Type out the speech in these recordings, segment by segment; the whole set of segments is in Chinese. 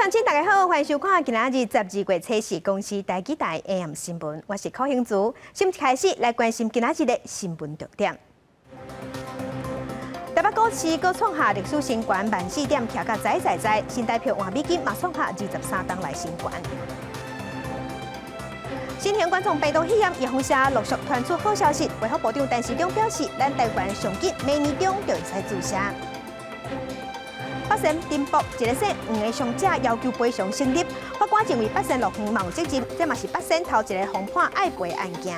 乡亲，大家好，欢迎收看今仔日12月7日公司台记台 AM 新闻，我是柯兴竹。先开始来关心今仔日的新闻重点。台北股市搁创下历史新高，14点徛到在，新台票换美金嘛创下23档来新高。新田观众北投喜宴叶红社陆续传出好消息，卫福部长陈时中表示，咱台湾上紧明年中就会使注射。北山丁埔一个姓黄的伤者要求赔偿成立，法官认为北山落远嘛有责任，这嘛是北山头一个红判爱赔案件。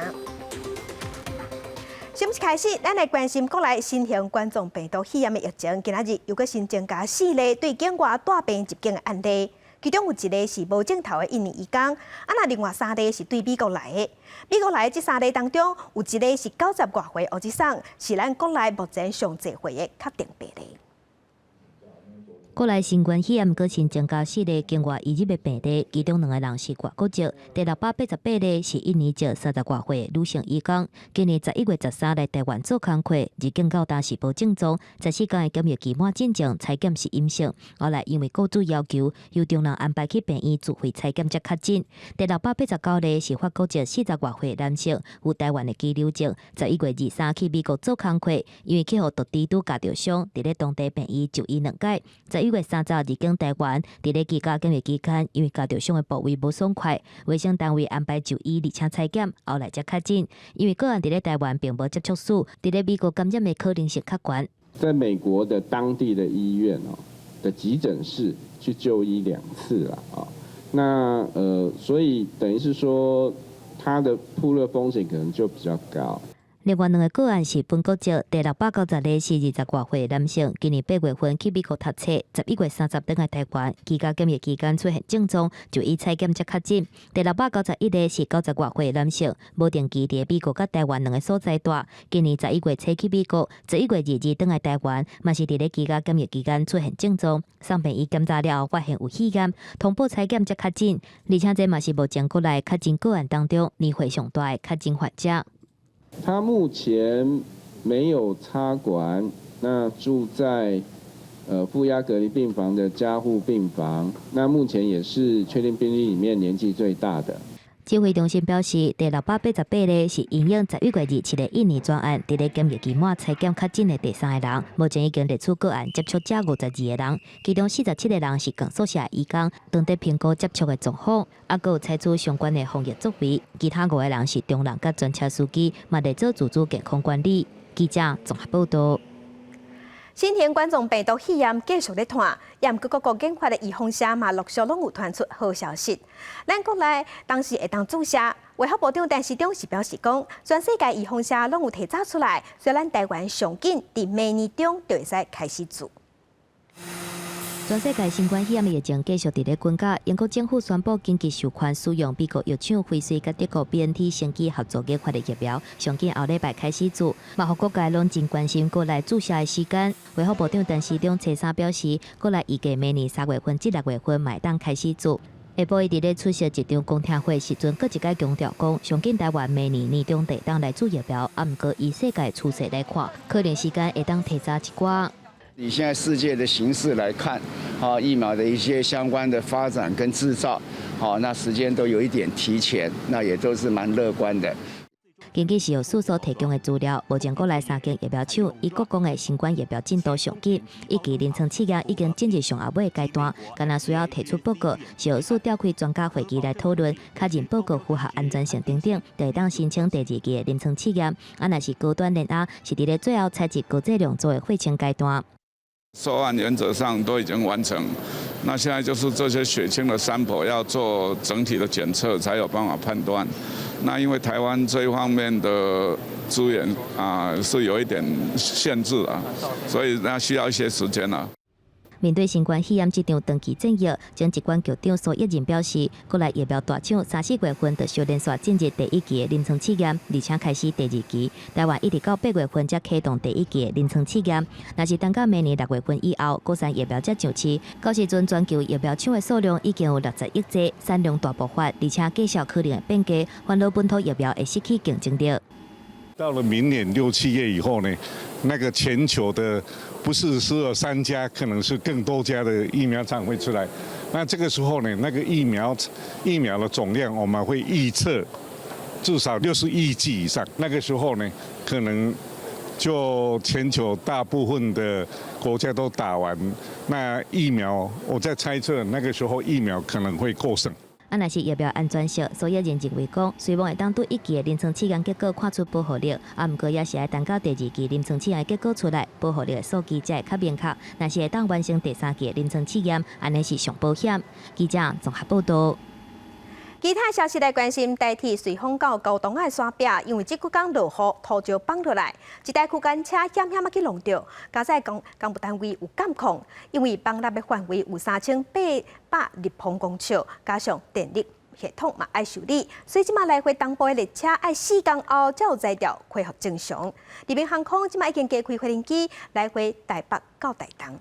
新闻开始，咱来关心国内新型冠状病毒肺炎的疫情，今仔日又搁新增加4例对境外带病入境的案例，其中有1例是无症头的印尼移工，那另外3例是对美国来的。美国来的这3例当中，有1例是90多岁欧吉桑，是咱国内目前上侪岁的确定病例。国内新冠肺炎搁新增加4例境外移入的病例，其中2个人是外国籍，第688例是印尼籍30多岁的女性移工。今年11月13日来台湾做工课，入境到当时无症状，14天的检疫期满进前采检是阴性，后来因为雇主要求，由中人安排去病院自费采检才确诊。第689例是法国籍40多岁的男性，有台湾的居留证，11月23去美国做工课，因为去互毒蜘蛛咬着伤，伫咧当地病院就医2届。11月30日入境台湾，伫咧居家检疫期间，因为咬着伤的部位无爽快，卫生单位安排就医，而且采检，后来才确诊。因为个案伫咧台湾并无接触史，伫咧美国感染的可能性较悬。在美国的当地的医院的急诊室去就医2次了啊，那所以等于是说，他的暴露风险可能就比较高。另外2个个案是本国籍，第690例是20多岁的男性，今年8月份去美国读册，11月30日来台湾，居家检疫期间出现症状，就医采检才确诊。第691例是90多岁的男性，无定期伫美国甲台湾2个所在住，今年11月初去美国，11月22来台湾，嘛是伫咧居家检疫期间出现症状，上病院检查了后发现有肺炎，通报采检才确诊，而且这嘛是目前国内确诊个案当中年岁上大的确诊患者。他目前没有插管，那住在负压隔离病房的加护病房，那目前也是确定病例里面年纪最大的。指挥中心表示，第688例是因应11月27日印尼专案，伫咧检疫期满采检确诊的第3个人，目前已经列出个案接触者52个人，其中47个人是共宿舍移工，当地评估接触的状况，还有采取相关的防疫作为。其他5个人是中人甲专车司机，嘛在做自主健康管理。记者综合报道。新型冠状病毒肺炎继续咧传，也毋过各国研发的预防针嘛陆续拢有传出好消息。咱国内当时会当注射，卫福部长陈时中是表示讲，全世界预防针拢有提早出来，所以咱台湾上紧伫明年中就会使开始做。全世界新冠肺炎疫情继续伫咧滚价，英国政府宣布紧急授权使用美国药厂辉瑞甲德国 BNT 先期合作研发的疫苗，上紧后礼拜开始做。嘛，互各界拢真关心国内注射的时间。卫福部长陈时中初三表示，国内预计明年3月份至6月份买当开始做。下晡伊伫咧出席一场公听会时阵，搁一概强调讲，上紧台湾明年年中地当来做疫苗，啊，毋过以世界趋势来看，可能时间会当提早一寡。以现在世界的形势来看，疫苗的一些相关的发展跟制造，那时间都有一点提前，那也都是蛮乐观的。根据石油署所提供的资料，目前国内3间疫苗厂，伊各讲的新冠疫苗进度上紧，以及临床试验已经进入上下尾的阶段，干那需要提出报告，石油署召开专家会议来讨论，确认报告符合安全性等等，就当申请第2期的临床试验。若是高端联压，是伫咧最后采集高剂量做的会清阶段。收案原则上都已经完成，那现在就是这些血清的sample要做整体的检测，才有办法判断。那因为台湾这一方面的资源是有一点限制啊，所以那需要一些时间啊。面对新冠肺炎这场长期战役，前疾管局长苏益仁表示，国内疫苗大厂3-4月份就小连续进入第1期的临床试验，而且开始第2期。台湾一直到8月份才启动第1期的临床试验。若是等到明年6月份以后，国产疫苗才上市，到时阵全球疫苗厂的数量已经有60亿剂，产量大爆发，而且价格可能会变低，烦恼本土疫苗会失去竞争力。到了明年6、7月以后呢，那个全球的不是只有3家，可能是更多家的疫苗厂会出来。那这个时候呢，那个疫苗的总量我们会预测至少60亿剂以上。那个时候呢，可能就全球大部分的国家都打完，那疫苗我在猜测那个时候疫苗可能会过剩。若是疫苗安全性，所以认为讲，虽望会当对1期的临床试验结果看出保护力，毋过也是要等到第2期临床试验结果出来，保护力的数据才会较明确。若是会当完成第3期的临床试验，安尼是上保险。记者综合报道。其他消息来关心，台铁随风到高雄的山壁，因为这几天落雨，土石放落来，一台区间车险险去弄到，加上公务单位有监控，因为放入的范围有3800立方公尺，加上电力系统嘛爱修理，所以即马来回东部的列车爱4天后才有材料恢复正常。日本航空即马已经加开飞行机来回台北到台东。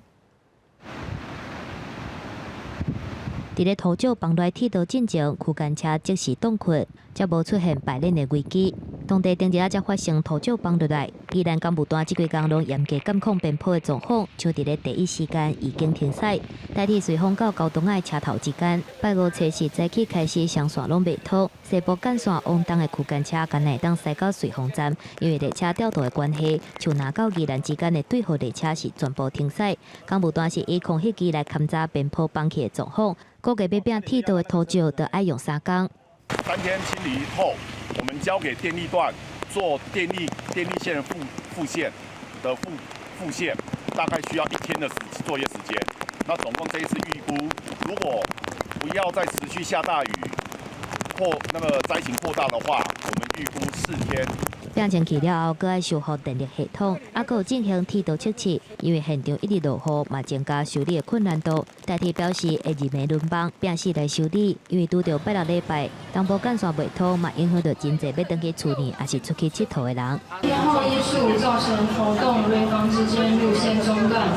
伫咧土石放落铁道进前，区间车即时冻结，才无出现排练的危机。当地顶日才发生土石放落来，既然公务单即几天拢严格监控奔波的状况，就伫咧第一时间已经停驶。台铁随风到高雄的车头之间，拜五初时早起开始双线拢未通，西部干线往东的区间车敢会当驶到随风站，因为列车调度的关系，像南到宜兰之间的对号列车是全部停驶。公务单是以空隙机来勘察奔波放弃的状况。估计要拼铁道的土石，就要用3天。3天清理后，我们交给电力段做电力线的副线的副线，大概需要1天的作业时间。那总共这一次预估，如果不要再持续下大雨或那个灾情扩大的话，我们预估4天。拼前去了后，搁爱修复电力系统，还搁有进行铁道测试，因为现场一直落雨，嘛增加修理的困难度。台铁表示会2暝轮班，并时来修理，因为拄到拜6礼拜，东部干线未通，嘛影响到真侪要登去厝里，还是出去佚佗的人。天后因素造成活动瑞芳之间路线中断，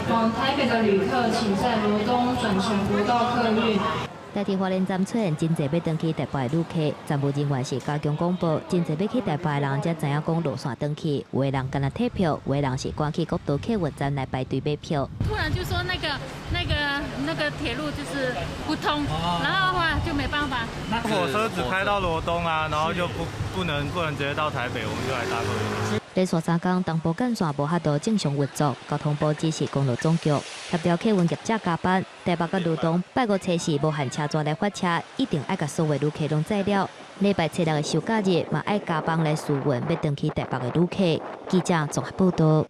往台北的旅客请在罗东转乘国道客运。台铁花莲站出现真侪要登去台北的旅客，站务人员是加强广播，真侪要去台北的人才知影讲路线登去，有的人干那退票，有的人是赶去国道客运站来排队买票。突然就说那个铁路就是不通，然后的话就没办法。火车只开到罗东啊，然后就不能直接到台北，我们就来搭客运。连续3天，东部干线无法度正常运作，交通部指示公路总局协调客运业者加班。台北甲罗东拜五初时无限车专来发车，一定爱甲所有旅客拢载了。礼拜初6的休假日嘛爱加班来输运要登去台北的旅客。记者综合报道。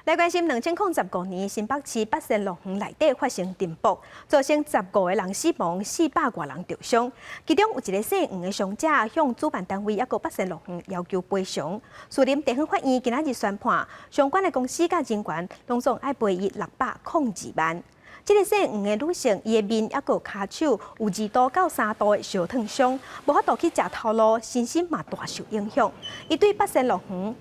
来关心2015年新北市八仙乐园内底发生震爆，造成15个人死亡，400多人受伤。其中有一个姓黄的伤者向主办单位也个八仙乐园要求赔偿。士林地方法院今仔日宣判，相关的公司甲人员拢总爱赔伊602万。这个姓黄的女性，伊的面也个骹手有2度到3度的烧烫伤，无法度去食头路，身心嘛大受影响。伊对八仙乐园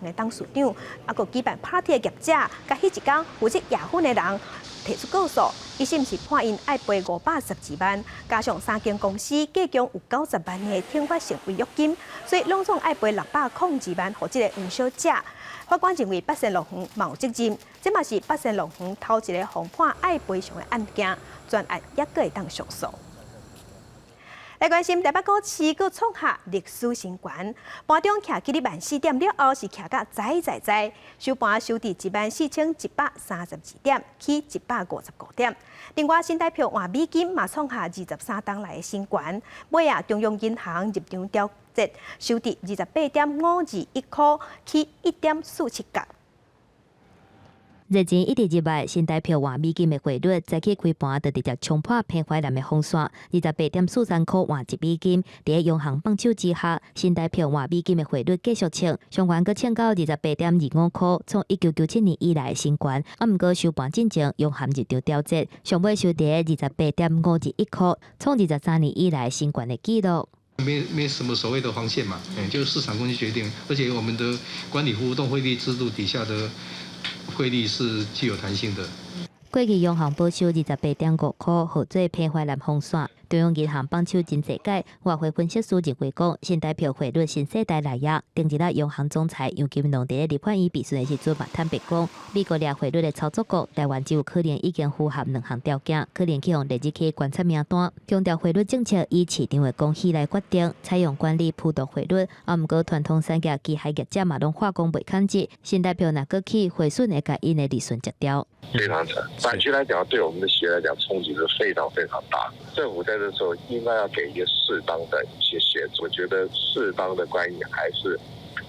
的董事长，也个举办 party 的业者，甲迄一天负责夜婚的人提出告诉，伊是毋是判因爱赔512万，加上3间公司计共有90万的天发性违约金，所以拢总爱赔602万，互这个黄小姐。法官认为八仙乐园嘛有责任，这嘛是八仙乐园头一个红判爱赔偿的案件，专案也阁会当上诉。来关心台北股市，阁创下历史新高，盘中徛起伫14点了后是徛到在，收盘收伫14132点，起159点。另外，新台票换美金嘛创下23天来的新高，尾啊中央银行入场调节收伫28.521块，起1.47角。日前一直入来，新台票换美金的汇率，早起开盘就直接冲破偏怀南的风线，28.43块换1美金。伫央行帮手之下，新台票换美金的汇率继续升，上悬阁升到28.25块，创1997年以来的新高。毋过收盘进前，央行入场调节，上尾收伫28.521块，创23年以来新高的纪录。没什么所谓的黄线嘛，就是市场供需决定，而且我们的管理浮动汇率制度底下的汇率是具有弹性的。过去央行保守28.5块，合作偏怀南风线，中央银行帮手真济届，外汇分析师认为讲，新台票汇率新世代来也，定日啦，央行总裁杨金龙伫立法院闭询的时阵嘛坦白讲，美国掠汇率的操作国，台湾只有可能已经符合两项条件，可能去用列入去观察名单。强调汇率政策以市场的供需来决定，采用管理浮动汇率。啊，毋过传统产业及海业者嘛拢化工袂抗拒，新台票若过去，汇损会甲因的利润截掉。非常惨，短期来讲，对我们的企业来讲冲击是非常非常大。政府在这时候应该要给一些适当的一些协助，我觉得适当的关系还是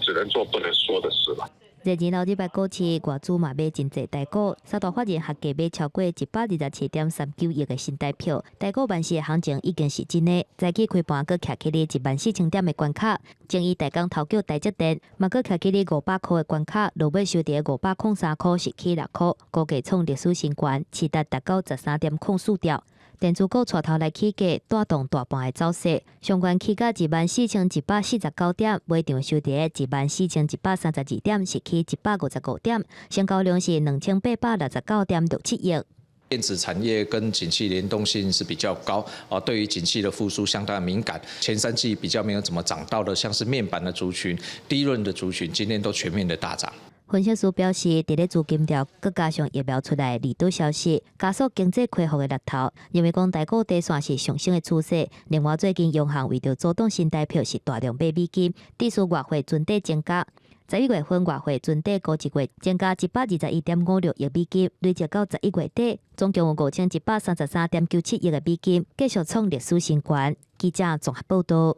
只能做不能说的事了。日前老礼拜股市外资嘛买真济台股，三大法人合计买超过127.39亿的新台票，台股万市的行情已经是真的。早起开盘阁徛起哩14000点的关卡，正以台港头脚台积电嘛阁徛起哩500块的关卡，落尾收伫503块，是起6块，估计创历史新高，市值达到13.04兆。电子股带头来起价，带动大盘的走势。上悬起价14149点，尾场收伫14132点，是起155点，成交量是2869.67亿。电子产业跟景气联动性是比较高啊，对于景气的复苏相当敏感。前3季比较没有怎么涨到的，像是面板的族群、低润的族群，今天都全面的大涨。分析师表示，伫咧资金潮，佮加上疫苗出来利多消息，加速经济恢复的力头，认为讲台股第三是上升的趋势。另外，最近央行为着主动新台票是大量买美金，致使外汇存底增加。11月份外汇存底高一月增加121.56亿美金，累积到11月底，总共有5133.97亿的美金，继续创历史新高。记者综合报道。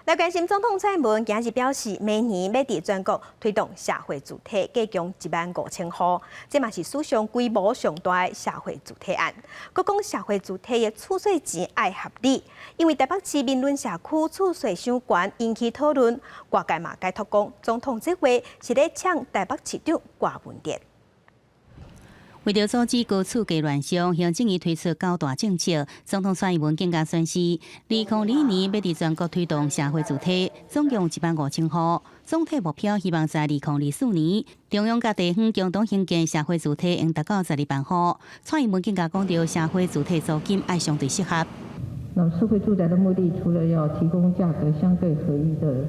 来关心总统蔡英文今日表示，明年要伫全国推动社会主体加强15000户，这嘛是史上规模上大的社会主体案。佮讲社会主体的储税钱爱合理，因为台北市民伦社区储税伤悬，引起讨论。外界嘛解读讲，总统这话是咧抢台北市长郭文哲。为了阻止高厝价乱象，行政院推出9大政策。总统蔡英文更加宣示，2022年要伫全国推动社会主体，总共15000户。总体目标希望在2024年，中央甲地方共同兴建社会主体，应达到12万户。蔡英文更加讲到，社会主体租金爱相对适合。那社会住宅的目的，除了要提供价格相对合一的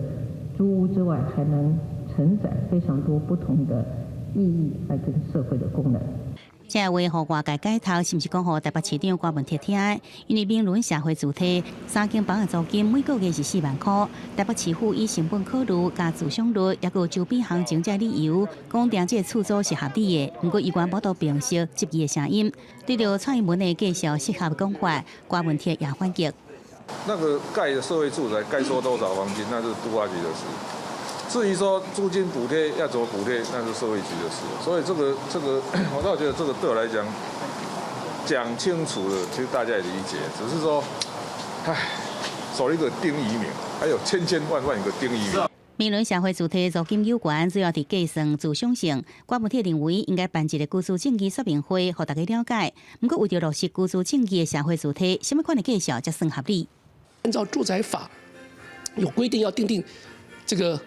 租屋之外，还能承载非常多不同的意义，来跟社会的功能。这话互外界解读，是毋是讲互台北市长郭文哲听？因为民伦社会主体3间房的租金每个月是4万块，台北市府以成本考虑、加自伤率，也有周边行情这理由，讲定这个厝租是合理的。不过，议员无都平息质疑的声音，对着蔡英文的介绍适合讲法，郭文哲也反击。那个盖的社会住宅该收多少房间，那是都发局的事。至于说租金补贴要怎么补贴，那是社会局的事。所以这个，我倒觉得这个对我来讲清楚了，其实大家也理解。只是说，少一个丁仪明，还有千万个丁仪明。民伦社会主体租金有关，主要伫计算自伤性。郭文哲认为应该办一个居住正义说明会，让大家了解。不过为了落实居住正义的社会主体，什么款的介绍才算合理？按照住宅法有规定，要订定这个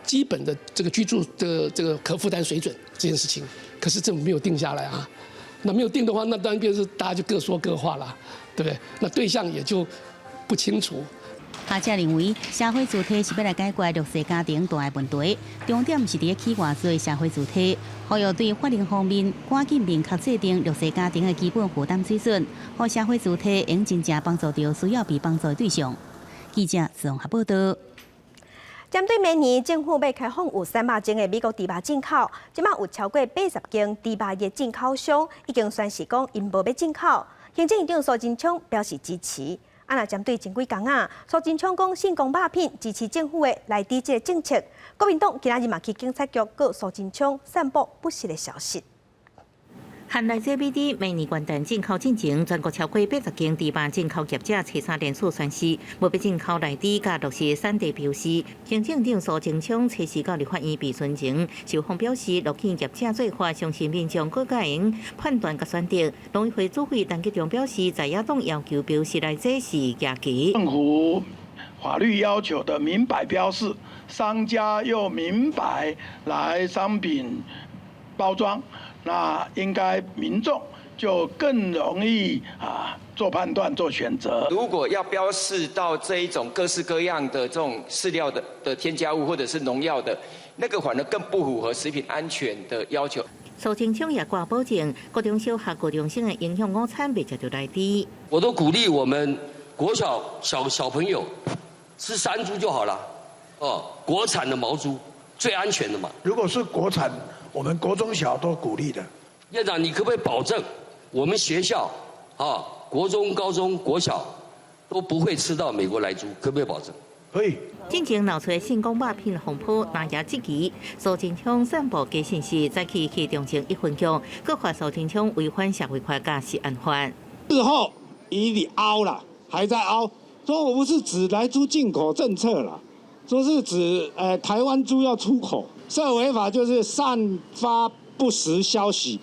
基本的这个居住的这个可负担水准这件事情，可是政府没有定下来啊。那没有定的话，那当然便是大家就各说各话了，对不对？那对象也就不清楚。学者认为，社会主体是要来解决弱势家庭大的问题，重点是伫起外做社会主体，呼吁对法令方面赶紧明确制定弱势家庭的基本负担水准，让社会主体能真正帮助到需要被帮助的对象。记者综合报道。针对明年政府要开放有3万间的美国猪肉进口，即马有超过80间猪肉业进口商已经宣示讲因无要进口。行政院长苏贞昌表示支持。若针对前几天苏贞昌讲性公肉品支持政府的内地这个政策，国民党今仔日嘛去警察局告苏贞昌散布不实的消息。含内这美猪明年元旦进口进程，全国超过80间猪肉进口业者齐3连署宣示，无要进口内猪甲落实产地标示。行政长苏贞昌初时到立法院备询前，受访表示，录取业者做法，相信民众更加用判断甲选择。农委会主委陈吉仲表示，在野党要求标示内这是假期。政府法律要求的明白标示，商家又明白来商品包装。那应该民众就更容易做判断、做选择。如果要标示到这一种各式各样的这种饲料的添加物或者是农药的，那个反而更不符合食品安全的要求。苏清昌也挂保证，高中小学高中生的营养午餐袂食到来滴。我都鼓励我们国小朋友吃山猪就好了，国产的毛猪最安全的嘛。如果是国产，我们国中小都鼓励的。院长，你可不可以保证我们学校国中、高中、国小都不会吃到美国来猪？可不可以保证？可以。进前闹出性讲鸦片风波，拿下这期，苏清昌散布假信息，再去中情1分钟，各发苏清昌违反社会化驾驶案犯。事后以你凹了，还在凹，说我不是指来猪进口政策了，说是指台湾猪要出口，涉违法就是散发不实消息，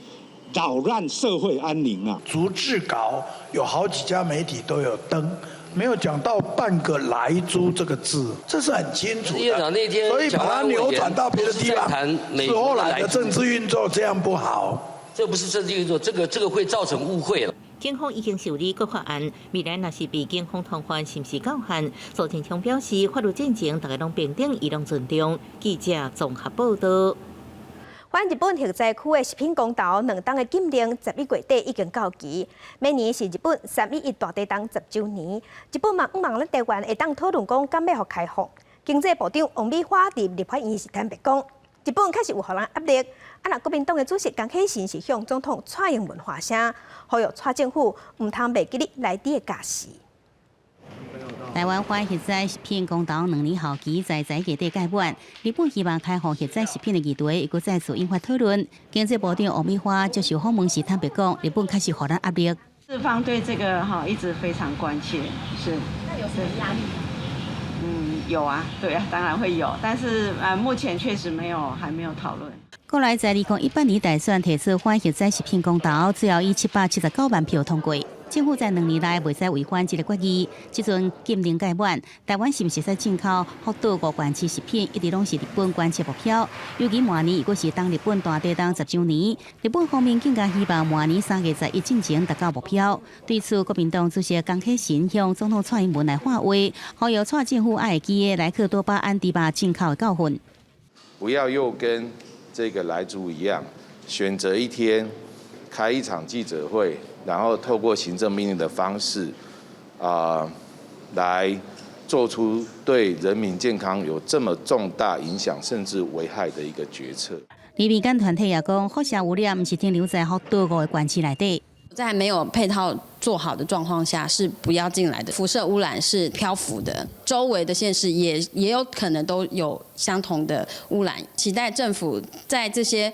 扰乱社会安宁啊。逐字稿有好几家媒体都有登。没有讲到半个来猪这个字，这是很清楚的。所以把它扭转到别的地方，是后来的政治运作，这样不好。这不是政治运作，这个会造成误会了。警方已经受理各法案，未来若是被警方通关，是不是够限？苏清昌表示，法律进程大家拢平等，伊拢尊重。记者综合报道。反日本核灾区的食品公投2档的禁令，11月底已经到期。明年是日本3.11大地震10周年，日本嘛望咱台湾会当讨论讲敢要互开放。经济部长王美花伫立法院时坦白讲，日本确实有互人压力。若国民党的主席江启臣是向总统蔡英文发声，呼吁蔡政府唔通袂记哩内底的假事。台湾反核灾食品公投2年后期在月底届满，日本希望开放核灾食品的议题，又再次引发讨论。经济部长王美花接受访问时坦白讲，日本开始互咱压力。日方对这个一直非常关切，是。那有什么压力？有啊，对啊，当然会有，但是目前确实还没有讨论。过来在2018年大选提出反核灾食品公投，最后以779万票通过。政府在2年内未使违反这个决议，这阵禁令届满，台湾是不是使进口福岛5县市食品，一直拢是日本关切目标。尤其明年如果是当日本大地震10周年，日本方面更加希望明年3月11进前达到目标。对此，国民党主席江启臣向总统蔡英文来发话，呼吁蔡政府爱记的莱克多巴胺猪肉进口的教训。不要又跟这个莱猪一样，选择一天开一场记者会。然后透过行政命令的方式，来做出对人民健康有这么重大影响甚至危害的一个决策。民间团体也讲，辐射污染不是停留在福岛5个县市内底。在没有配套做好的状况下，是不要进来的。辐射污染是漂浮的，周围的县市也有可能都有相同的污染。期待政府在这些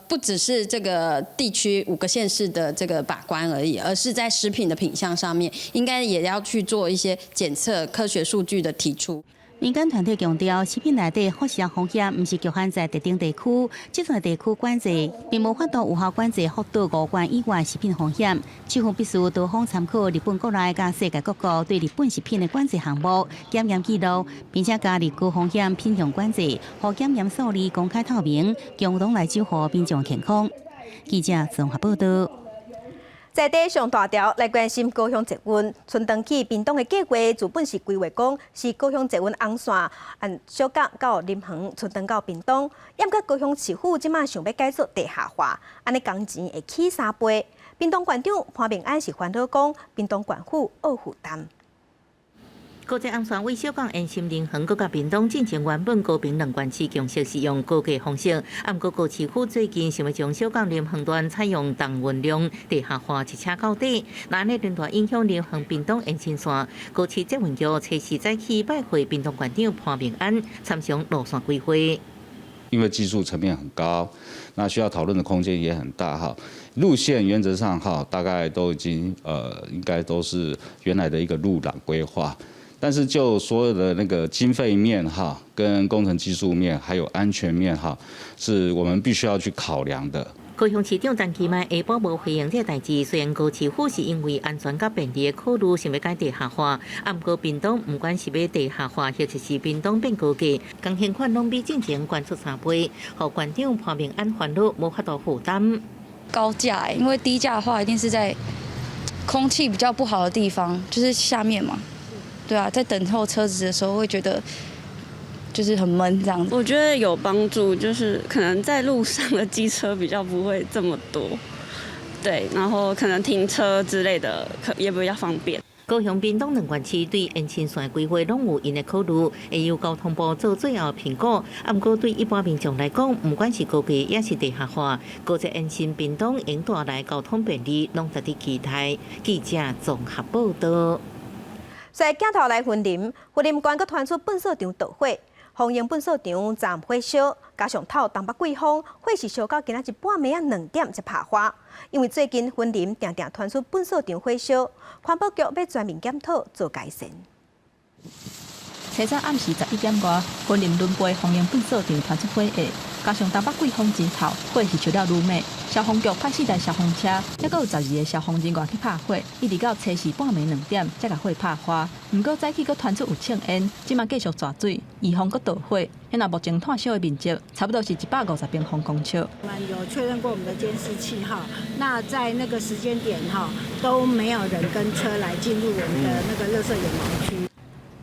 不只是这个地区5个县市的这个把关而已，而是在食品的品项上面，应该也要去做一些检测、科学数据的提出。民间团体强调，食品内底辐射风险不是局限在特定地区，这种地区管制，并无法度有效管制福岛5县以外食品风险。政府必须多方参考日本国内甲世界各国对日本食品的管制项目、检验记录，并且加入高风险品项管制，和检验数字公开透明，共同来守护民众健康。记者综合报道。在地上大条来关心高雄捷运，春冬起屏东的计划，原本是规划讲是高雄捷运红线小港到林园，春冬到屏东。要过高雄市府即马想要改做地下化，安尼工钱会起3倍。屏东县长潘明安是烦恼讲，屏东县府恶负担。高捷红线为小港延心林园，佮甲屏东进行原本高屏2县市共设使用高架方式，不过高市府最近想要将小港林园段采用重运量地下化一车到底，那呢连带影响林园屏东延伸线。高市捷运局初时早起拜会屏东县长潘明安，参详路线规划。因为技术层面很高，那需要讨论的空间也很大哈。路线原则上哈，大概都已经应该都是原来的一个路廊规划。但是就所有的那个经费面哈，跟工程技术面，还有安全面哈，是我们必须要去考量的。高雄市长陈其迈下晡无回应这代志，虽然高市府是因为安全甲便利的考虑，想要改地下化，不过屏东不管是要地下化，或者是屏东变高架，工程款拢比进前关出3倍，互县长潘明安烦恼无法度负担。高价因为低价的话一定是在空气比较不好的地方，就是下面嘛。对啊，在等候车子的时候会觉得就是很闷这样子。我觉得有帮助，就是可能在路上的机车比较不会这么多，对，然后可能停车之类的也比较方便。高雄屏东两县市对延伸线规划拢有因的考虑，会由交通部做最后评估。不过对一般民众来讲，不管是高架也是地下化，高捷延伸屏东应带来交通便利，拢值得期待。记者综合报道。在镜头来云林县阁传出粪扫场盗火，丰英粪扫场暂火烧，加上透东北季风，火势烧到今仔日半暝2点才拍花。因为最近云林常常传出粪扫场火烧，环保局要全面检讨做改善。早早暗时11点外，云林仑背丰英粪扫场传出火焰，加上东北季风真透，火势烧了愈猛。消防局派4台消防车，还佫有12个消防人员去拍火，一直到7时半暝2点才甲火拍花。不过早起佫传出有呛烟，即马继续抓水，预防佫倒火。现在目前炭烧的面积差不多是150平方公尺。我们有确认过我们的监视器哈，那在那个时间点哈都没有人跟车来进入我们的那个垃圾掩埋区。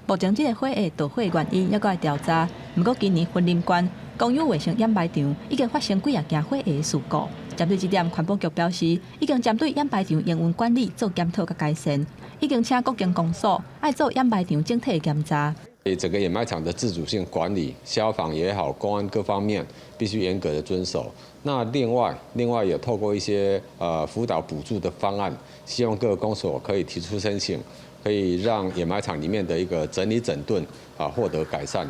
目前这个火的导火原因还佫要调查，不过今年云林县公有卫生掩埋场已经发生几件火的事故。针对这点，环保局表示，已经针对掩埋场营运管理做检讨和改善，已经请各间公所爱做掩埋场整体的检查。整个掩埋场的自主性管理，消防也好，公安各方面必须严格的遵守。那另外也透过一些辅导补助的方案，希望各个公所可以提出申请，可以让掩埋场里面的一个整理整顿获得改善。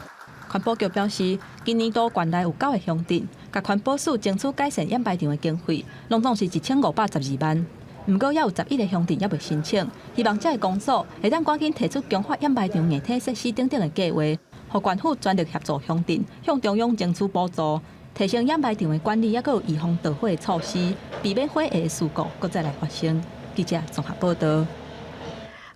环保局表示，今年度县内有9个乡镇，甲环保署争取改善掩埋场的经费，拢总是1512万。不过，也有11个乡镇也未申请，希望这个公所会当赶紧提出强化掩埋场硬体设施等等的计划，互县府全力协助乡镇向中央争取补助，提升掩埋场的管理，也佫有预防盗火的措施，避免火灾事故佫再来发生。记者综合报道。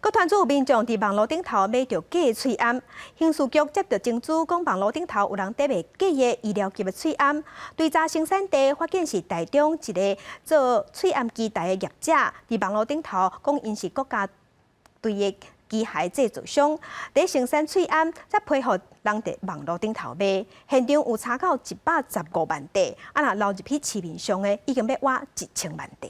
佫传出有民众伫网络顶头买着假的喙罨，刑事局接到证据，讲网络顶头有人在卖假的医疗级的喙罨。追查生产地，发现是台中一个做喙罨机台的业者，伫网络顶头讲因是国家队的机械制造商，伫生产喙罨，再配合人伫网络顶头卖。现场有查到115万块，若流入去市面上的，已经要挖1000万块。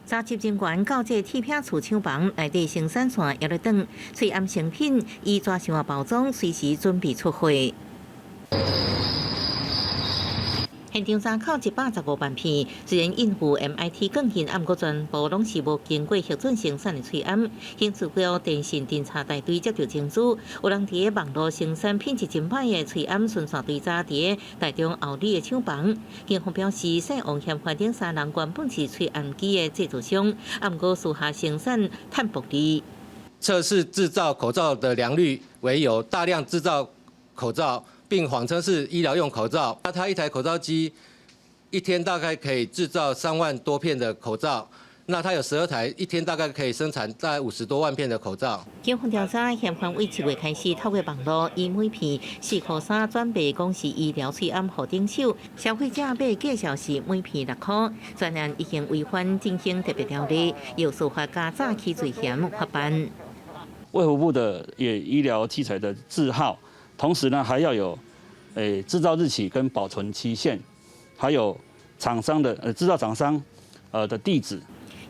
查执人员到这铁片厝厂房内底生产线摇了转，喙罨成品以纸箱包装，随时准备出货。现场查扣115万片，虽然应付 MIT 更新，不过全部拢是无经过核准生产的喙罨。刑事局电信侦查大队接到证据，有人伫网络生产品质真歹的喙罨，顺线追查伫台中后里的厂房。警方表示，姓王嫌犯等3人原本是喙罨机的制造商，不过私下生产碳薄利。测试制造口罩的良率为由，大量制造口罩，并谎称是医疗用口罩。那他一台口罩机一天大概可以制造3万多片的口罩，那他有12台，一天大概可以生产大概50多万片的口罩。警方调查，嫌犯为7月开始透过网络，以每片4块3转卖讲是医疗喙罨互顶手，消费者买介绍是每片6块。专案已经违反进行特别条例，由司法加早期罪嫌法办。卫福部的医疗器材的字号，同时呢还要有制造日期跟保存期限，还有厂商的制造厂商的地址。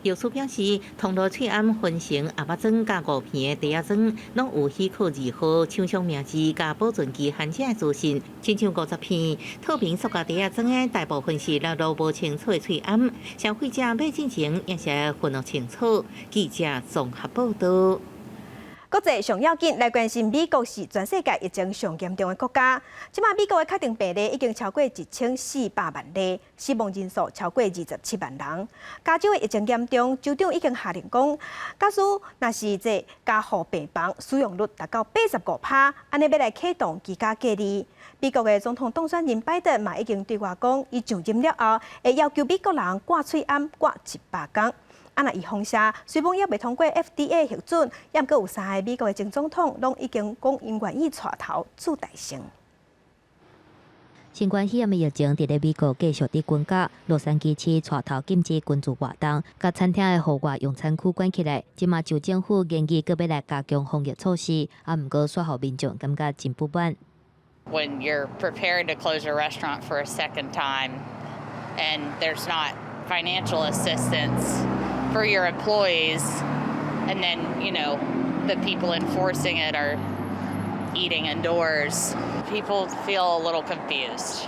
药师表示，通路喙罨分成阿巴庄加5片的茶庄，拢有许可字号、厂商名字加保存期限者的资讯。亲像50片透明塑胶茶庄的大部分是流露无清楚的喙罨，消费者买进前也是分得清楚。记者综合报道。国际上要紧来关心，美国是全世界疫情上严重的国家。即马美国的确定病例已经超过1400万例，死亡人数超过27万人。加州的疫情严重，州长已经下令讲，假使若是这加护病房使用率达到85%，安尼要来启动居家隔离。美国的总统当选人拜登嘛已经对外讲，伊上任了后会要求美国人挂喙罨挂100天。若伊放下，虽然也未通过 FDA 核准，也毋过有3个美国的前总统拢已经讲因愿意带头做大成。新冠肺炎的疫情伫咧美国继续伫滚价，洛杉矶市带头禁止群聚活动，甲餐厅的户外用餐区关起来。即马州政府建议阁要来加强防疫措施，毋过煞互民众感觉真不满。When you're preparing to close a restaurant for a second time, and there's not financial assistance for your employees, and then the people enforcing it are eating indoors. People feel a little confused.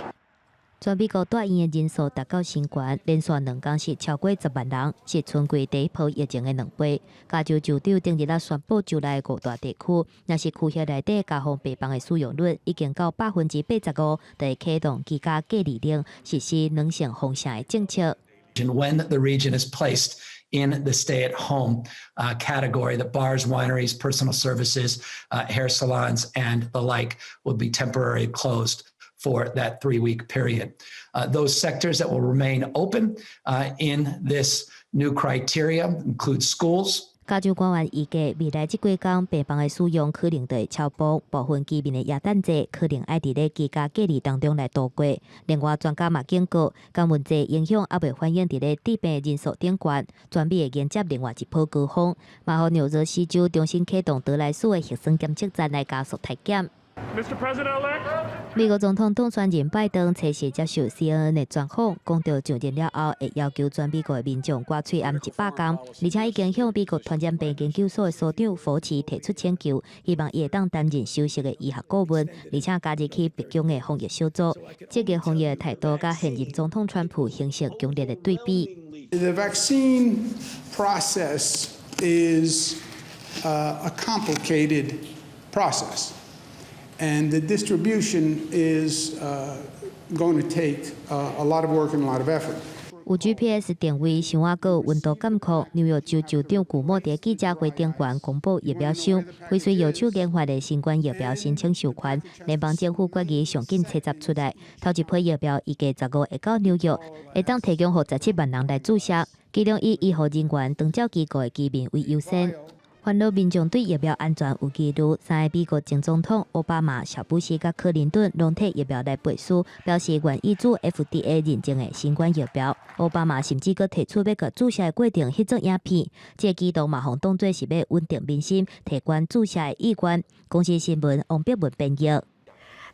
全美国大院的人数达到新冠，连续2天是超过10万人，是春季第一波疫情的2倍。加州州长顶日来宣布，州内5大地区，若是区域内底家访病房的使用率已经到85%，就会启动居家隔离令，实施2项封城的政策。When the region is placed in the stay-at-home category, the bars, wineries, personal services, hair salons, and the like will be temporarily closed for that 3-week period. Those sectors that will remain open in this new criteria include schools. 加州官员预计，未来这几天病房的使用可能会超标，部分居民的耶诞节可能要伫咧居家隔离当中来度过。另外，专家嘛警告，江文节影响还未反映伫咧治病人数顶悬，全美会迎接另外一波高峰。嘛，互纽泽西州重新启动德莱斯的核酸检测站来加速体检。美国总统当选人拜登初时接受 CNN 的专访，讲到上任了后会要求全美国的民众刮嘴暗100天，而且已经向美国传染病研究所的所长福奇提出请求，希望伊会当担任首席的医学顾问，而且加入去北京的防疫小组。这个防疫的态度，甲现任总统川普形成强烈的对比。The vaccine process is a complicated process. And the distribution is going to take a lot of work and a lot of effort. 有 GPS 定位、箱仔个温度监控。纽约州州长古莫伫记者会顶悬公布疫苗箱，非随右手研发的新冠疫苗申请授权，联邦政府决议上紧测集出来。头一批疫苗预计15会到纽约，会当提供予17万人来注射，其中以医护人员、长照机构的居民为优先。烦恼民众对疫苗安全有疑虑，3个美国前总统奥巴马、小布希甲克林顿拢摕疫苗来背书，表示愿意做 FDA 认证的新冠疫苗。奥巴马甚至阁提出要甲注射的过程翕做影片，这举动嘛，互当作是要稳定民心，提高注射的意愿。公司新闻王碧文编译。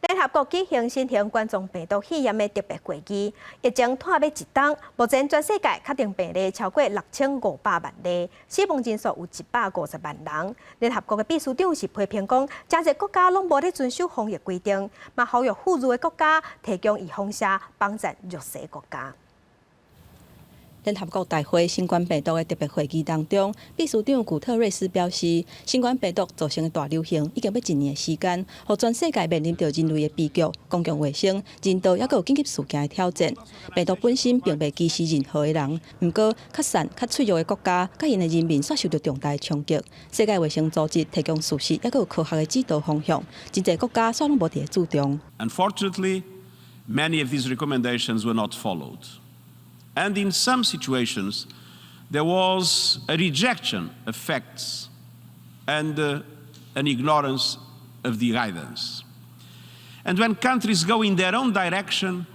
联合国举行新型冠状病毒肺炎的特别会议，疫情拖尾一冬，目前全世界确定病例超过6500万例，死亡人数有150万人。联合国的秘书长是批评讲，真侪国家拢无咧遵守防疫规定，嘛呼吁富裕的国家提供预防针帮助弱势国家。联合国大会新冠病毒的特别会议当中，秘书长古特瑞斯表示，新冠病毒造成的大流行已经要1年的时间，互全世界面临着人类的悲剧、公共卫生、人道，还有紧急事件的挑战。病毒本身并未歧视任何的人，不过较散、较脆弱的国家，甲因的人民煞受到重大的冲击。世界卫生组织提供事实，还有科学的指导方向，真侪国家煞拢无伫注重。Unfortunately, many of these recommendations were not followed. And in some situations, there was a rejection of facts and an ignorance of the guidance. And when countries go in their own direction,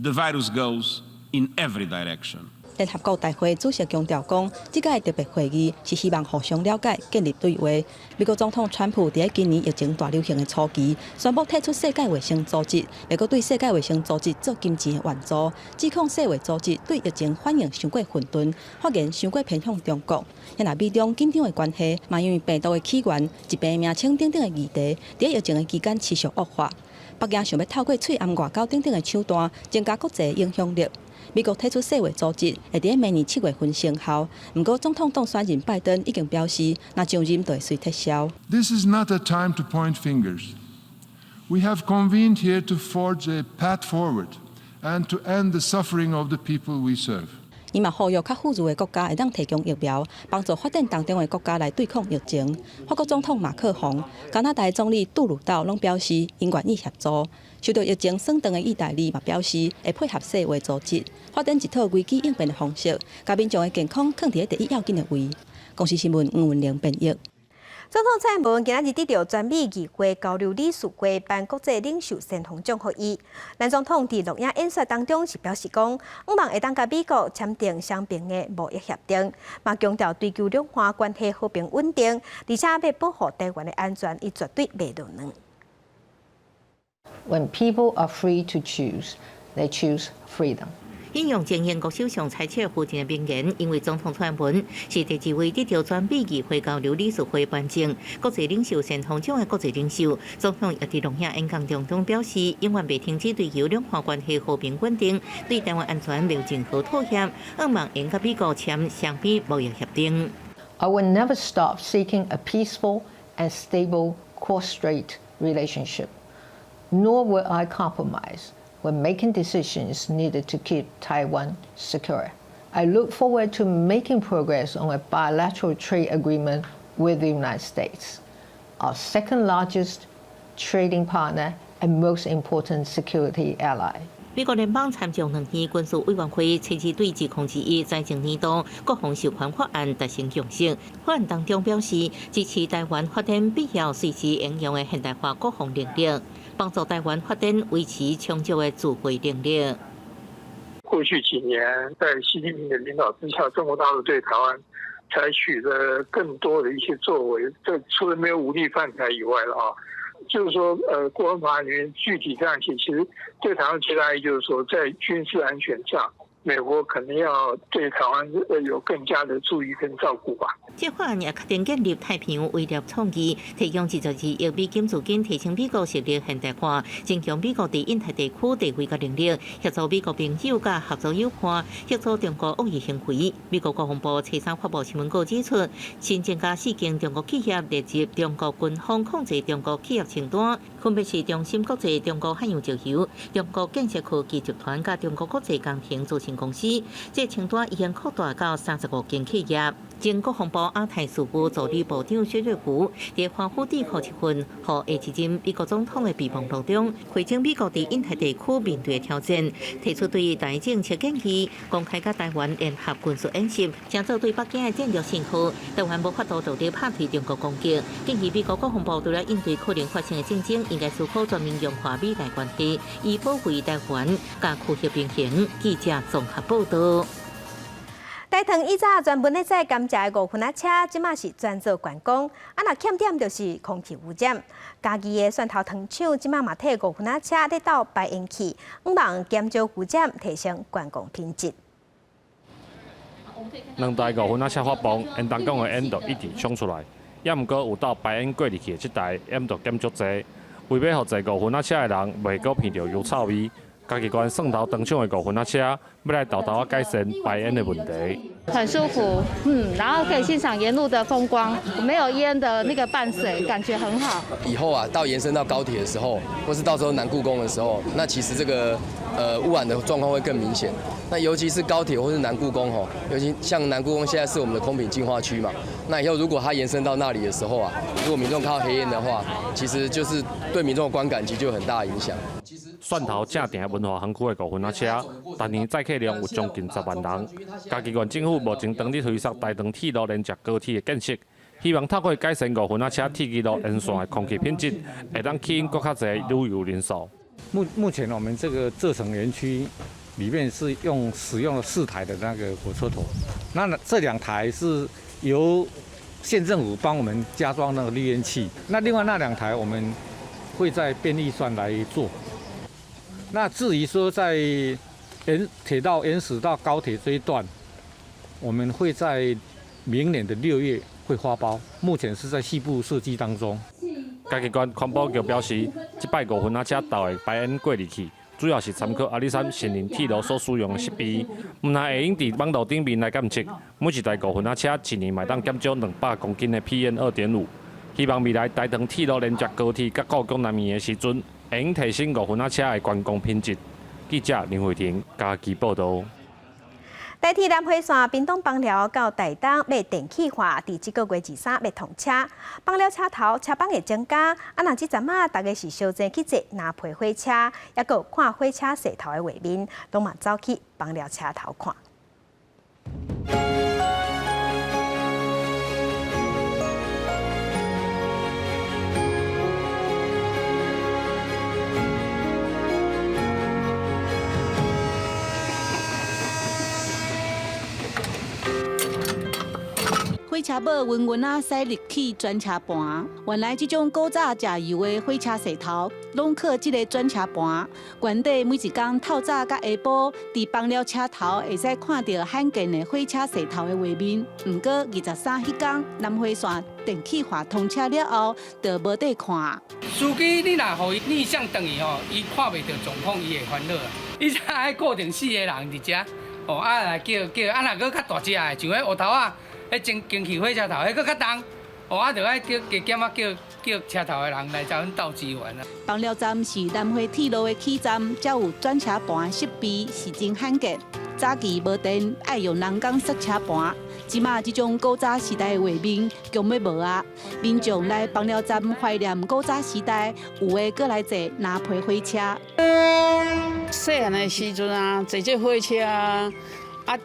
the virus goes in every direction. 联合国大会主席强调讲，这届特别会议是希望互相了解、建立对话。美国总统川普在今年疫情大流行的初期，宣布退出世界卫生组织，要搁对世界卫生组织做金钱的援助，指控世卫组织对疫情反应太过混沌，发言太过偏向中国。也那美中紧张的关系，嘛因为病毒的起源、疾病名称等等的议题，在疫情的期间持续恶化。北京想要透过翠暗外交等等的手段，增加国际影响力。美国退出世卫组织会伫明年7月份生效，不过总统当选人拜登已经表示，若上任就会随撤销。This is not a time to point fingers. We have convened here to forge a path forward and to end the suffering of the people we serve. 伊嘛呼吁较富裕的国家会当提供疫苗，帮助发展当中的国家来对抗疫情。法国总统马克宏、加拿大总理杜鲁道拢表示，因愿意协助。受到疫情升长的意大利嘛表示，会配合世卫组织，发展一套危机应变的方式，把民众的健康放伫第一要紧的位。公司新闻吴文玲编译。总统蔡英文今日得到全美议会交流理事会颁国际领袖先锋奖给伊。咱总统伫录影演说当中是表示讲，希望会当甲美国签订双边的贸易协定，嘛强调追求两岸关系和平稳定，而且要保护台湾的安全，伊绝对袂落能。When people are free to choose, they choose freedom. 引用前英国首相柴切尔夫人的名言，因为总统蔡英文是第一位得到全美议会交流理事会颁奖国际领袖先锋奖的国际领袖。总统也伫录影演讲中表示，永远袂停止追求两岸关系和平稳定，对台湾安全没有任何妥协，希望应甲美国签双边贸易协定。I will never stop seeking a peaceful and stable cross-strait relationship, nor will I compromise when making decisions needed to keep Taiwan secure. I look forward to making progress on a bilateral trade agreement with the United States, our second largest trading partner and most important security ally. 美国联邦参众两院军事委员会初次对2021财政年度国防授权法案达成共识。法案当中表示，支持台湾发展必要随时应用的现代化国防能力，帮助台湾发展维持充足的自卫能力。过去几年，在习近平的领导之下，中国大陆对台湾采取了更多的一些作为。这除了没有武力犯台以外了啊。就是说，国安法里面具体这样写，其实对台湾最大意义就是说，在军事安全上，美国可能要对台湾有更加的注意跟照顾吧。这法案也确定建立太平洋威慑创意，提供22亿美金资金，提升美国实力现代化，增强美国伫印太地区地位甲能力，协助美国朋友甲合作伙伴，协助中国恶意行为。美国国防部初三发布新闻稿指出，新增加4间中国企业列入中国军方控制中国企业清单，分别是中芯国际、中国汉阳石油、中国建设科技集团甲中国国际工程咨询公司。这清单已经扩大到35间企业。前国防部亚太事务助理部长薛瑞福在华府智库一份予下一任美国总统的备忘录中，回应美国伫印太地区面对的挑战，提出对台政策建议，公开甲台湾联合军事演习，将做对北京的战略信号。台湾无法度独立拍退中国攻击，建议美国国防部除了应对可能发生的战争，应该思考全面强化美台关系，以保卫台湾，甲区域平衡。记者综合报道。台糖以早专门咧载甘蔗的5分仔车，即马是转做观光。若欠点就是空气污染。家己的蒜头糖厂即马嘛替5分仔车咧到排烟器，希望减少污染，提升观光品质。两台5分仔车发放，因当讲的烟就一直冲出来，也毋过有到排烟过入去的即台烟就减足侪。为要互坐5分仔车的人袂搁闻到油臭味。家己关蒜头糖厂的5分仔车，要来豆豆改善排烟的问题。很舒服，然后可以欣赏沿路的风光，没有烟的那个伴随，感觉很好。以后啊，到延伸到高铁的时候，或是到时候南故宫的时候，那其实这个污染的状况会更明显。那尤其是高铁或是南故宫吼，尤其像南故宫现在是我们的空品净化区嘛，那以后如果它延伸到那里的时候啊，如果民众看到黑烟的话，其实就是对民众的观感其实就有很大的影响。蒜头正定文化园区的5分仔车，逐年载客量有将近10万人。嘉义县政府目前当伫推动台糖铁路连接高铁的建设，希望透过改善5分仔车铁轨路沿线的空气品质，会当吸引更较侪旅游人数。目前我们这个蔗城园区里面是使用了4台的那个火车头，那这2台是由县政府帮我们加装那个滤烟器，那另外那2台我们会在编预算来做。那至于说在铁道延驶到高铁这一段，我们会在明年的6月会发包，目前是在细部设计当中。嘉义县环保局表示，这摆5分仔车道的排烟过入去，主要是参考阿里山新营铁路所使用的设备，毋但会用伫网路顶面来监测，每一台5分仔车一年嘛当减少200公斤的 PM2.5。希望未来台糖铁路连接高铁甲故宫南面的时阵，会用提升5分仔车的观光品质。记者林慧婷嘉义报道。台铁南回线屏东枋寮到台东要电气化，伫这个月23要通车。枋寮车头车帮会增加，若即阵大家是小坐去坐南皮火车，也有看火车驶头的画面，拢嘛走去枋寮车头看。火车尾稳稳啊驶入去转车盘。原来这种古早食油的火车石头，拢靠这个转车盘。原底每一天透早甲下晡，伫放了车头会使看到罕见的火车石头的画面。不过23迄天南回线电气化通车了后，就无得看。司机你若互伊逆向等伊吼，伊看袂到状况，伊会烦恼啊。伊才爱固定4个人伫遮，哦啊来叫，啊若搁较大只的，像迄乌头啊，迄蒸汽火车头，迄搁较重，哦啊，就爱叫加减啊叫车头的人来甲阮斗支援啊。枋寮站是南回铁路的起站，才有转车盘设备，是真罕见。早期无电，爱用人工塞车盘。即马这种古早时代的画面，强要无啊！民众来枋寮站怀念古早时代，有的搁来坐拿皮火车。细汉的时阵啊，坐这火车啊，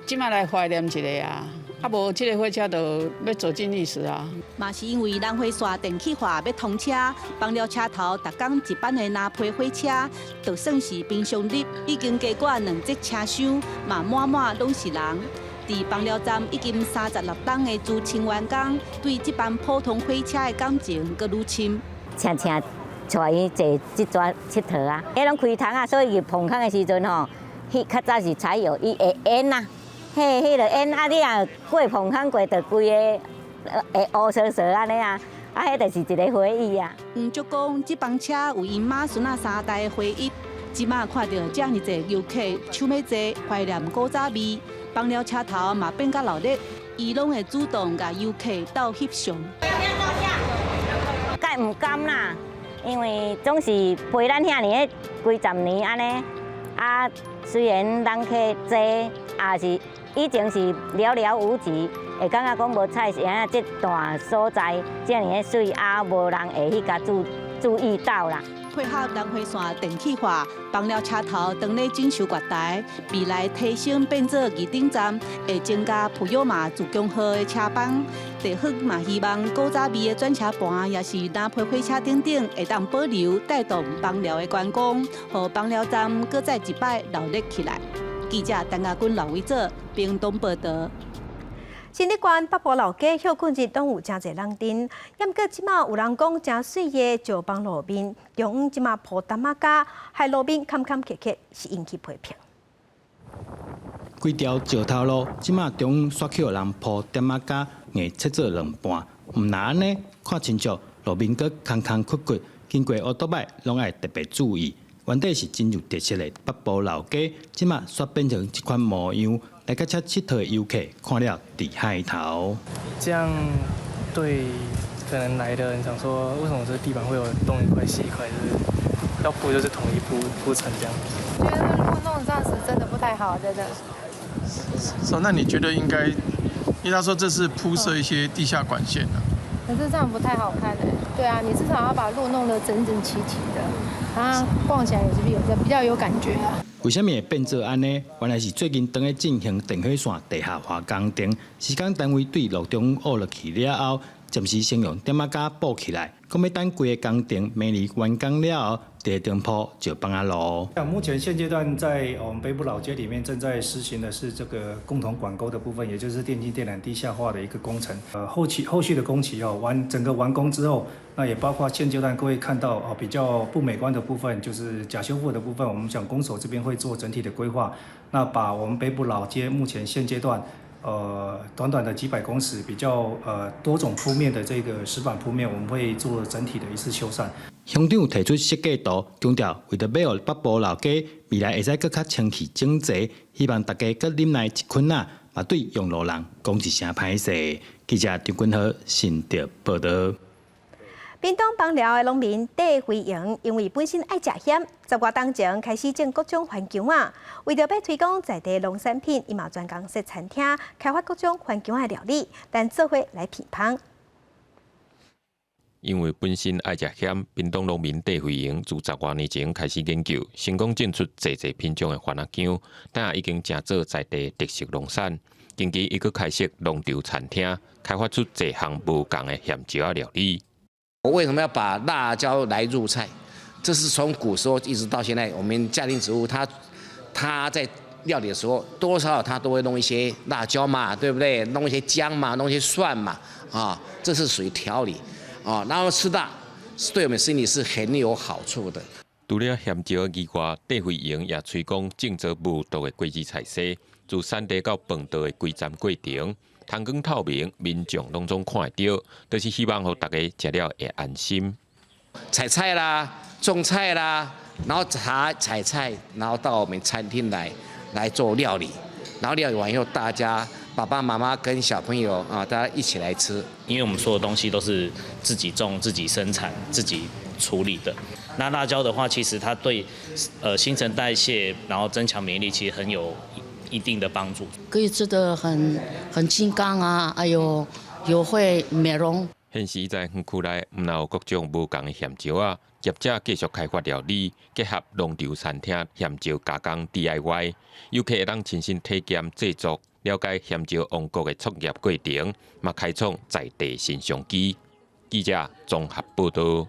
即马来怀念一下啊。无这个火车就要走进历史啊！嘛是因为南回线电气化要通车，枋寮车头逐天一班的拿皮火车，就算是平常日，已经加挂2节车厢，嘛满拢是人。伫枋寮站已经36档的驻青员工，对这班普通火车的感情搁愈深。带伊坐这转佚佗啊！迄拢开窗啊，所以入棚空的时阵吼，较早是采油，伊会淹呐。迄个烟啊，你啊过棚空过，就规个会乌烧烧安尼啊，迄就是一个回忆啊。就讲这班车有因妈孙啊3代的回忆，即马看到这么侪游客抢要坐，怀念古早味，枋寮车头嘛变甲热闹，伊拢会主动甲游客斗翕相。该唔甘啦，因为总是陪咱遐尼几十年安尼，啊虽然人客多，也是。以前是寥寥无几，会感觉讲无菜是安这段所在遮尔的水，啊无人会去甲注意到啦。配合南回线电气化，枋寮车头当咧整修月台，未来提升变做二顶站，会增加普悠玛自强号的车帮。地方嘛希望古早味的转车盘，也是南皮火车等等，会当保留带动枋寮的观光，让枋寮站搁再一摆热闹起来。记者陈亚军、刘伟做，屏东报道。新历关北部老街休困日拢有真侪人丁，不过即马有人讲真水的石板路面，用即马铺淡仔架，害路面坎坎坷坷，是引起批评。规条石头路即马中刷起有人铺淡仔架，硬切做2半，毋那安尼看清楚路面阁空空缺缺，经过乌多摆拢爱特别注意。原底是真有特色的北部老街，即马煞变成一款模样，来甲遮佚佗的游客看了伫海头。这样对可能来的人想说，为什么这个地板会有东一块西一块？就是要铺就是统一铺成这样。觉得路弄这样子真的不太好，真的。那你觉得应该？因为他说这是铺设一些地下管线的。可是这样不太好看的。对啊，你至少要把路弄得整整齐齐的。啊，逛起来也是比较有感觉啊。为什么会变做安尼？原来是最近正在进行电火线地下化工程，施工单位对路中挖落去了后，暂时先用点仔架补起来，讲要等规个工程明年完工了后，第二张铺石板仔路。目前现阶段在我们北部老街里面正在实行的是这个共同管沟的部分，也就是电筋电缆地下化的一个工程。后续的工期整个完工之后，那也包括现阶段各位看到比较不美观的部分，就是假修复的部分，我们讲工手这边会做整体的规划，那把我们北部老街目前现阶段短短的几百公尺比较多种铺面的这个石板铺面，我们会做整体的一次修缮。乡长提出设计图，强调为着要北部老街未来会使更较清气整齐，希望大家搁忍耐一困难，嘛对用路人讲一声歹势。记者张君豪新竹报道。屏东枋寮的农民戴辉营，因为本身爱食咸，10月当前开始种各种番姜啊。为着要推广在地农产品，伊嘛专工设餐厅，开发各种番姜的料理，但做伙来批判。因为本身爱食咸，屏东农民戴辉营自10多年前开始研究，成功种出济品种的番仔姜，但已经正做在地特色农产。近期伊佫开设农场餐厅，开发出济项无同的咸椒啊料理。我为什么要把辣椒来入菜？这是从古时候一直到现在，我们家庭植物它在料理的时候，多多少少他都会弄一些辣椒嘛，对不对？弄一些姜嘛，弄一些蒜嘛，啊，这是属于调理啊。然后吃辣，对我们身体是很有好处的。除了咸椒以外，戴惠营也推广种植无毒的果子菜色，自产地到饭桌的规站过程，汤光透明，民众拢总看得到，就是希望让大家食了会安心。采菜啦，种菜啦，然后采菜，然后到我们餐厅来做料理，然后料理完以后，大家爸爸妈妈跟小朋友啊，大家一起来吃。因为我们所有东西都是自己种、自己生产、自己处理的。那辣椒的话，其实它对新陈代谢，然后增强免疫力，其实很有一定的帮助。可以吃得很清刚啊，还有会美容。现时在园区内，唔有各种无同的咸椒啊，业者继续开发料理，结合农场餐厅咸椒加工 DIY， 游客会当亲身体验制作，了解咸椒王国的创业过程，嘛开创在地新商机。记者综合报道。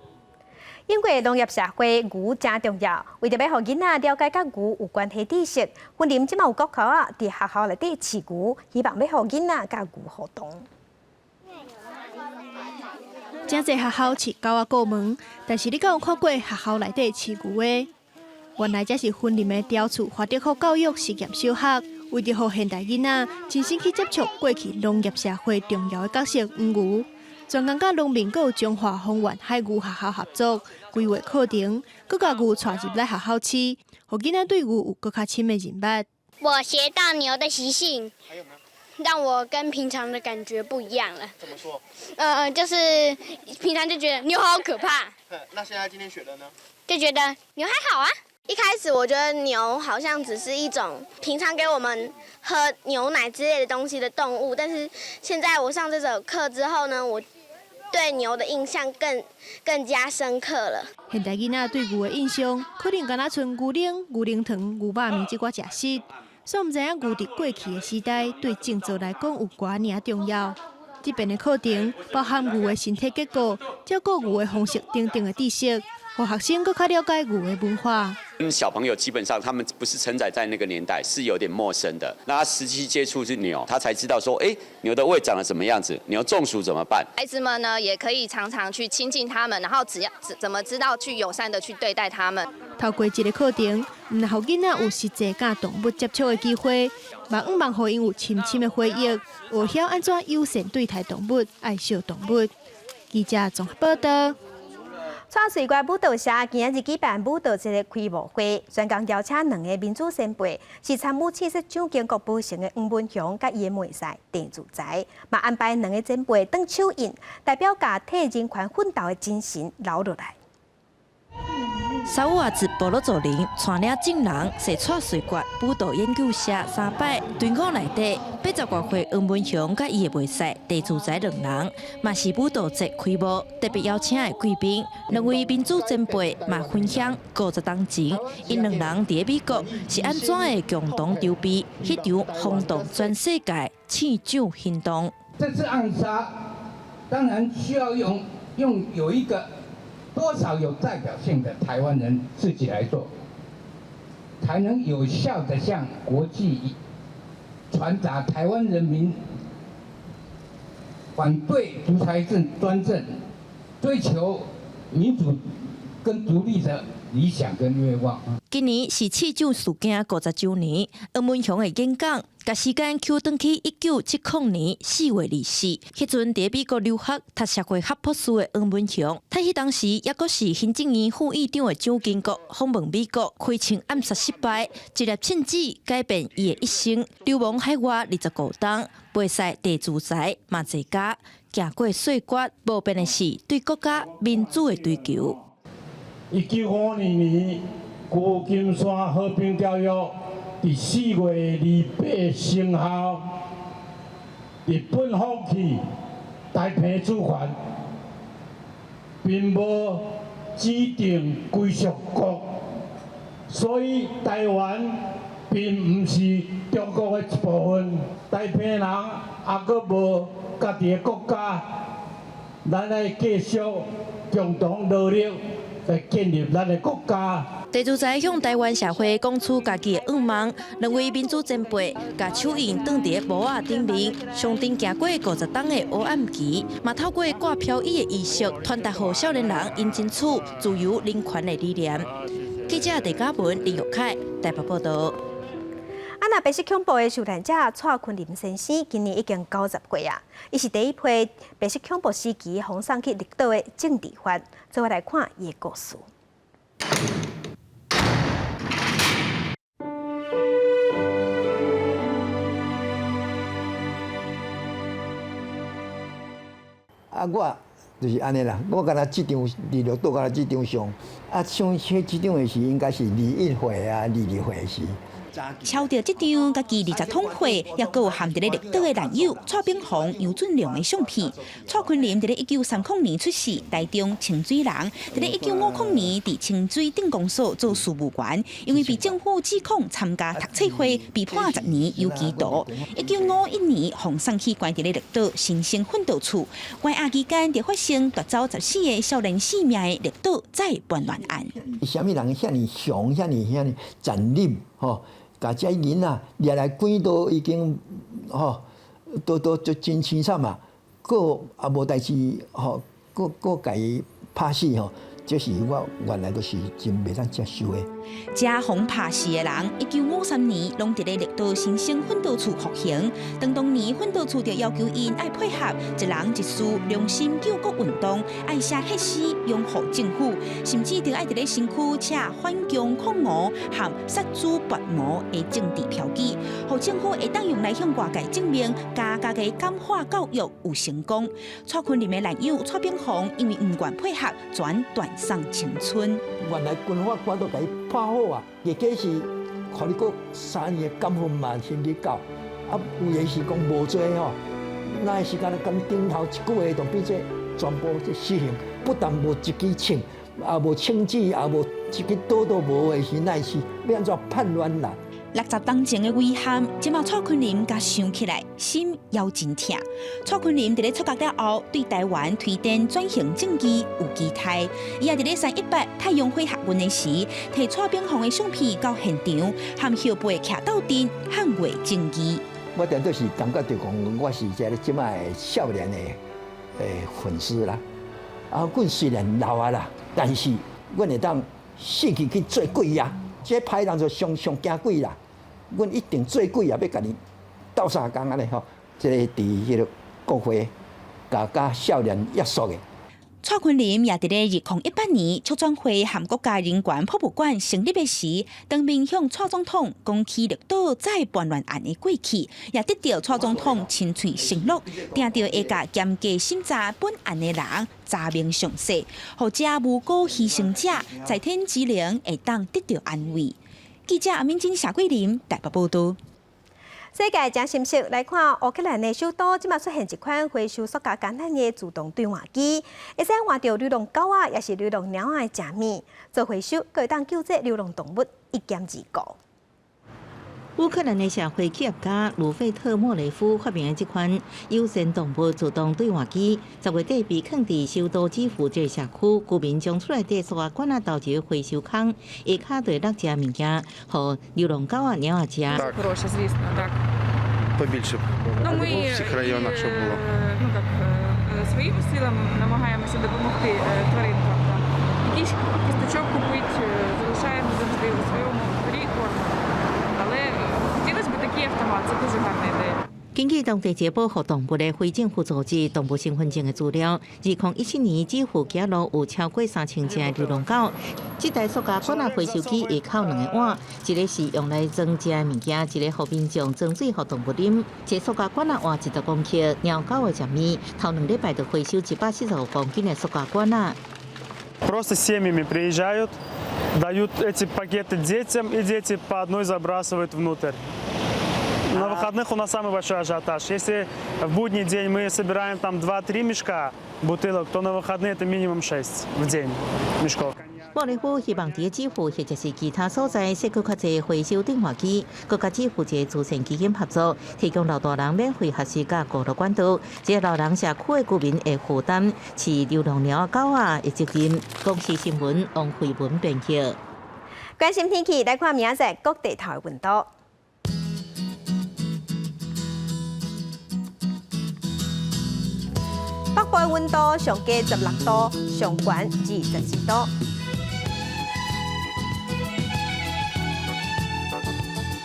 英国农业社会牛真重要，为着要让囡仔了解甲牛有关系知识，云林即马有国考啊，伫学校内底饲牛，希望要让囡仔甲牛互动。真侪学校饲狗仔过门，但是你敢有看过学校内底饲牛的？原来这是云林的雕厝华德福教育实验小学，为着让现代囡仔亲身去接触过去农业社会重要的角色牛。专工甲农民佮中华丰原海牛学校合作，规划课程，佮甲牛带入来学校饲，让囡仔对牛有更较深的认捌。我学到牛的习性，让我跟平常的感觉不一样了。怎么说？就是平常就觉得牛好可怕。那现在今天学的呢？就觉得牛还好啊。一开始我觉得牛好像只是一种平常给我们喝牛奶之类的东西的动物，但是现在我上这首课之后呢，我对牛的印象更加深刻了。现代囡仔对牛的印象，可能敢若像牛奶、牛奶糖、牛肉面这寡食食，所以唔知影牛伫过去的时代对种植来讲有偌尔重要。这边的课程包含牛的身体结构、照顾牛的方式等等的知识，让学生更加了解牛的文化。小朋友基本上他们不是承载在那个年代，是有点陌生的。那他实际接触是牛，他才知道说，牛的胃长得什么样子，牛中暑怎么办？孩子们呢，也可以常常去亲近他们，然后怎么知道去友善的去对待他们。透过这个课程，唔但让囡仔有实际甲动物接触的机会，嘛希望让因有深深的回忆，学晓安怎友善对待动物、爱惜动物。记者综合报道。蔡水关舞蹈社今日举办舞蹈节的开幕会，专工邀请2个民主先辈，是参与七色奖建国补偿的黄文雄甲伊的妹婿郑祖才，嘛安排2个前辈当手印，代表甲替人权奋斗的精神留落来。3月自部落族人带领众人设蔡水关舞蹈研究社3摆，队伍内底80多岁黄文雄甲伊的妹婿郑祖才2人，嘛是舞蹈节开幕特别邀请的贵宾，2位民主前辈嘛分享50当前，因2人伫美国是安怎的共同筹备迄场轰动全世界抢救行动。这次暗杀当然需要用有一个。多少有代表性的台湾人自己来做，才能有效地向国际传达台湾人民反对独裁专政、追求民主跟独立的理想跟愿望。今年是抢救事件50周年，黄文雄的演讲，甲时间 Q 转去1970年4月24，迄阵伫美国留学读社会学博士的黄文雄，他迄当时也阁是行政院副院长的蒋经国访问美国，开枪暗杀失败，一粒枪子改变伊的一生，流亡海外25冬，袂使地主财嘛在家，行过岁月，无变的是对国家民主的追求。1952年，旧金山和平条约伫4月28生效，日本放弃台澎主权，并无指定归属国，所以台湾并唔是中国的一部分。台澎人也阁无家己的国家，咱来继续共同努力来建立咱的国家。地主仔向台湾社会讲出家己的愿望，两位民主前辈甲手印放伫帽仔顶面，上顶行过50档的黑暗期，嘛透过挂飘逸的仪式，传达予少年人因争取自由人权的理念。记者陈嘉文、林玉凯台北报道。那白色恐怖的受难者蔡坤林先生，今年已经90岁啊。伊是第一批白色恐怖时期奉送去绿岛的政治犯。做我来看伊的故事。我就是安尼啦，我敢若这场离绿岛敢若这场上，像这场的是应该是21岁啊，22岁时。超着这张家己20桶货，也有含伫咧绿岛的男友蔡炳宏、杨俊良的相片。蔡坤林伫咧1930年出世，台中清水人。伫咧1950年伫清水镇公所做事务员，因为被政府指控参加读册会，被判10年有期徒。1951年，洪送去关伫咧绿岛新生训导处。关押期间，就发生夺走14个少年性命的绿岛再叛乱案。什么人遐尼凶，遐尼残忍，吼？甲遮囡仔掠来关都已经都真凄惨啊！佫也无代志佫家己拍死吼，这是我原来都是真袂当接受的。遮红拍死的人，1953年拢伫咧绿岛新生训导处服刑。当年训导处就要求因爱配合一人一事良心救国运动，爱写血诗拥护政府，甚至就爱伫咧身躯写反共抗俄和杀猪拔毛的政治标记，互政府会当用来向外界证明家己感化教育有成功。蔡坤林的男友蔡炳宏因为唔愿配合，转断送青春。原来军法官都甲伊判好啊，亦计是，看你个3年监分嘛，先去到，有的是讲无罪吼，那个时间咁顶头1个月就变做全部这死刑，不但无一支枪，也无枪支，也无一支刀都无的是，那是要安怎判乱人？60当前的遗憾，即马蔡坤林甲想起来，心也真痛。蔡坤林伫咧出国了后，对台湾推展转型正义有期待。伊也伫咧318太阳会学运的时，摕蔡炳宏的相片到现场，和后辈徛斗阵捍卫正义。我当都是感觉到讲，我是即个即摆少年的粉丝啦。阮虽然老啊啦，但是阮会当死去做鬼啊！这歹人就上惊鬼啦。阮一定做鬼也要甲你斗相共安尼吼，即个伫迄个国会甲少年约束的。蔡坤林也伫咧2018年促转会和国家人权博物馆成立的时，当面向蔡总统讲起绿岛再叛乱案的过去，也得到蔡总统亲嘴承诺，定着会甲严格审查本案的人查明详细，或者无辜牺牲者在天之灵会当得到安慰。记者阿敏珍、谢桂林台北报道。世界正新息来看，乌克兰的首都即马出现一款回收塑胶简单的自动对换机，会使换到流浪狗啊，也是流浪猫仔的食物，做回收，可以当救济流浪动物1兼2顾。乌克兰的社会企业家鲁费特莫雷夫发明的这款友善动物自动对换机，10月底被放伫首都基辅这社区，居民将出来的塑胶管啊倒入回收坑，下骹对落食物件，互流浪狗啊、猫仔食。Побільше в всіх районах, щоб було. Своїми силами намагаємося допомогти тваринкам. Якийсь кісточок купити, залишаємо завжди у своєму дворі корм. Але хотілося б такий автомат, це дуже гарна ідея. 根据当地接保护动物的非政府组织动物身份证的资料，2017年基辅街路有超过3000只流浪狗。这台塑胶管啊回收机会靠2个碗，一个是用来装食物件，一个给民众装水给动物啉。这塑胶管啊换10公克，猫狗的食物，头2礼拜就回收145公斤的塑胶管啊。Просто семьями приезжают, дают эти пакеты детям, и дети по одной забрасывают внутрь. На выходных у нас самый большой ажиотаж. Если в будний день мы собираем там 2-3 мешка бутылок, то на выходные это минимум 6 в день мешков. 莫雷夫希望伫基辅或者是其他所在设计较侪回收电话机，佮甲基辅一个慈善基金合作，提供老大人免费学习甲孤独管道。这老人社区的居民会负担饲流浪猫狗的责任。公视新闻王慧文编辑。关心天气，来看明仔载各地头的温度。北部的温度上加16度，上悬22度。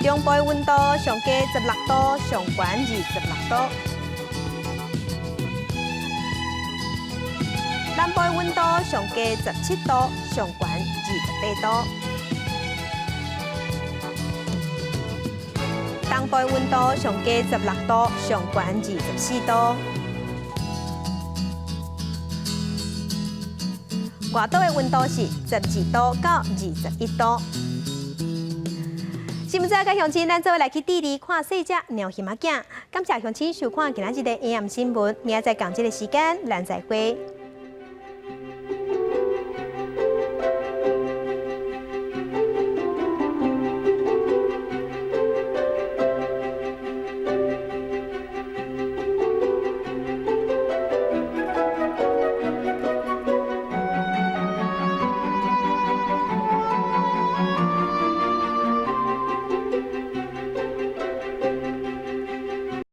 中部的温度上加16度，上悬26度。南部的温度上加17度，上悬28度。东部的温度上加16度，上悬24度。外岛的温度是12度到21度。新闻早甲乡亲，咱做伙来去地里看细只鸟耳仔囝。感谢乡亲收看今仔日的AM新闻，明仔载同一个时间，咱再会。